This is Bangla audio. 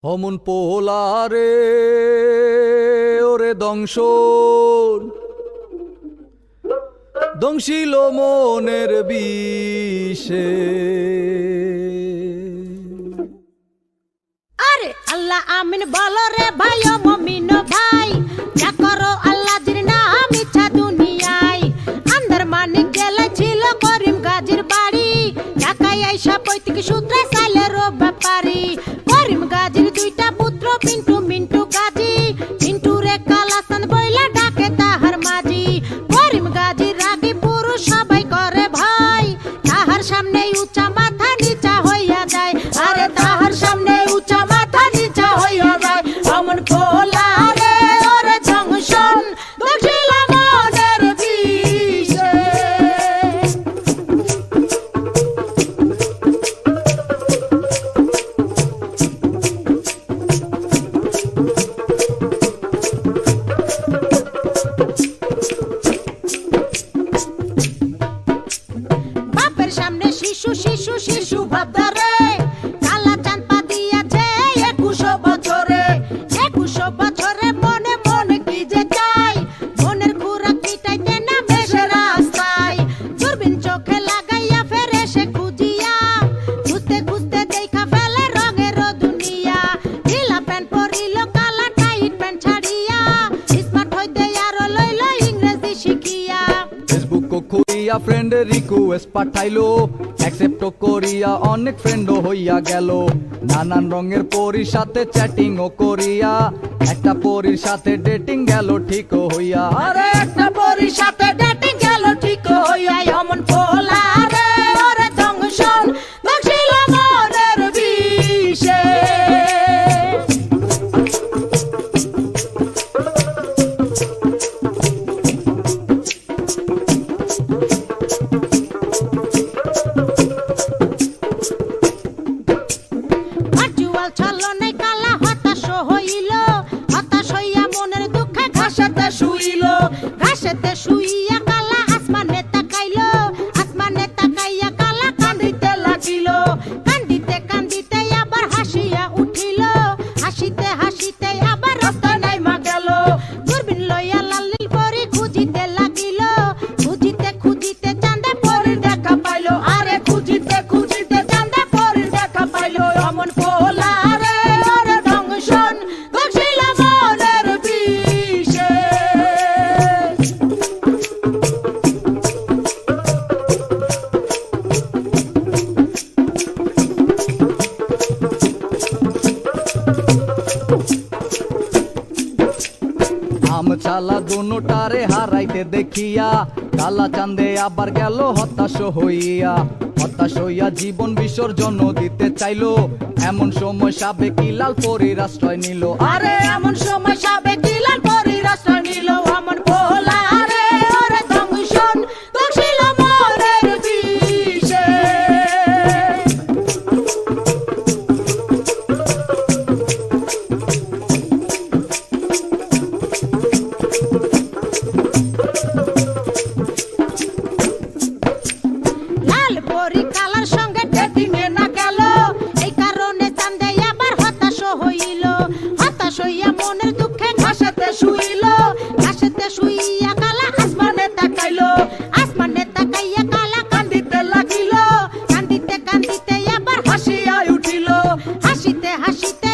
অমন পোলারে ওরে দংশন দংশিল মনের বিষে। আরে আল্লাহ আমিন বলো রে ভাই ও মমিন ভাই, যা করো আল্লাহ জির নাম ইচ্ছা দুনিয়ায়। আন্দার মানিক জেলায় ছিল করিম গাজীর বাড়ি, ঢাকায় আইসা পৈতৃক সূত্রে সাইলের ব্যাপারী। করিম গাজীর দুইটা পুত্র পিন্টু মিন্টু গাজী, পিন্টু রে কালাসান বইলা ডাকে তাহার মাঝি। করিম গাজীর রাগী পুরুষ সবাই করে ভয়, তাহার সামনে উঁচা মাথা নিচা হইয়া যায়। আরে তাহার সামনে উঁচা মাথা নিচা হইয়া যায়। অমন পোলারে ওরে জংশন দক্ষিল মনের বিষে। বাপের সামনে শিশু শিশু শিশু ভাবদারে, কালা চাঁদ পা দিয়াছে 21 বছরে। 21 বছরে মনে মনে কি যে চাই, মনের খুরাক মিটাইতে না বেশে রাস্তায়। দূরবীন চোখে লাগাইয়া ফেরে সে খুঁজিয়া, খুঁজতে খুঁজতে দেখা ফেলে রঙের দুনিয়া। ঢিলা প্যান্ট পরিল কালা টাইট প্যান্ট ছাড়িয়া, স্মার্ট হইতে আরো লইল ইংরেজি শিখিয়া। ফেসবুক করিয়া ফ্রেন্ড রিকোয়েস্ট পাঠাইলো, অ্যাকসেপ্ট করিয়া অনেক ফ্রেন্ডও হইয়া গেল। নানান রঙের পরীর সাথে চ্যাটিং ও করিয়া, একটা পরীর সাথে ডেটিং গেল ঠিক হইয়া। আরে একটা পরীর সাথে ডেটিং গেল ঠিক হইয়া। অমন পোলারে ওরে জংশন দক্ষিল মনের বিষে। ভার্চুয়াল ছলনায় কালা হতাশ হইল, হতাশ হইয়া মনের দুঃখে ঘাসেতে শুইল। ঘাসেতে শুইয়া কালা আসমানে তাকাইল, আসমানে তাকাইয়া কালা কান্দিতে লাগিল। কান্দিতে কান্দিতে আবার হাসিয়া উঠিল, হাসিতে হাসিতে আবার রাস্তায় নাইমা গেল। দূরবীন লইয়া লালিল পরি খুঁজিতে লাগিল, খুঁজিতে খুঁজিতে চাঁদে পরির দেখা পাইল। আরে খুঁজিতে খুঁজিতে চাঁদে পরির দেখা পাইল। অমন পোলারে ওরে দংশন দক্ষিল মনের বিষে। আমচালা দুটারে হারাইতে দেখিয়া, কালা চাঁদে আবার গেল হতাশ হইয়া। হতাশ হইয়া জীবন বিসর্জন দিতে চাইলো, এমন সময় সাবেকি লাল পরীর আশ্রয় নিল। আরে এমন সময় সাবেকি লাল পরীর আশ্রয় নিল। অমন পোলারে ওরে দংশন দক্ষিল মনের বিষে। লাল পরী কালার সঙ্গে ডেটিং এ না গেল, এই কারণে চাঁদে আবার হতাশ হইল। হতাশ হইয়া মনের দুঃখে ঘাসেতে শুইল, ঘাসেতে শুইয়া কালা আসমানে তাকাইল। আসমানে তাকাইয়া কালা কান্দিতে লাগিল, কান্দিতে কান্দিতে আবার হাসিয়া উঠিল। হাসিতে হাসিতে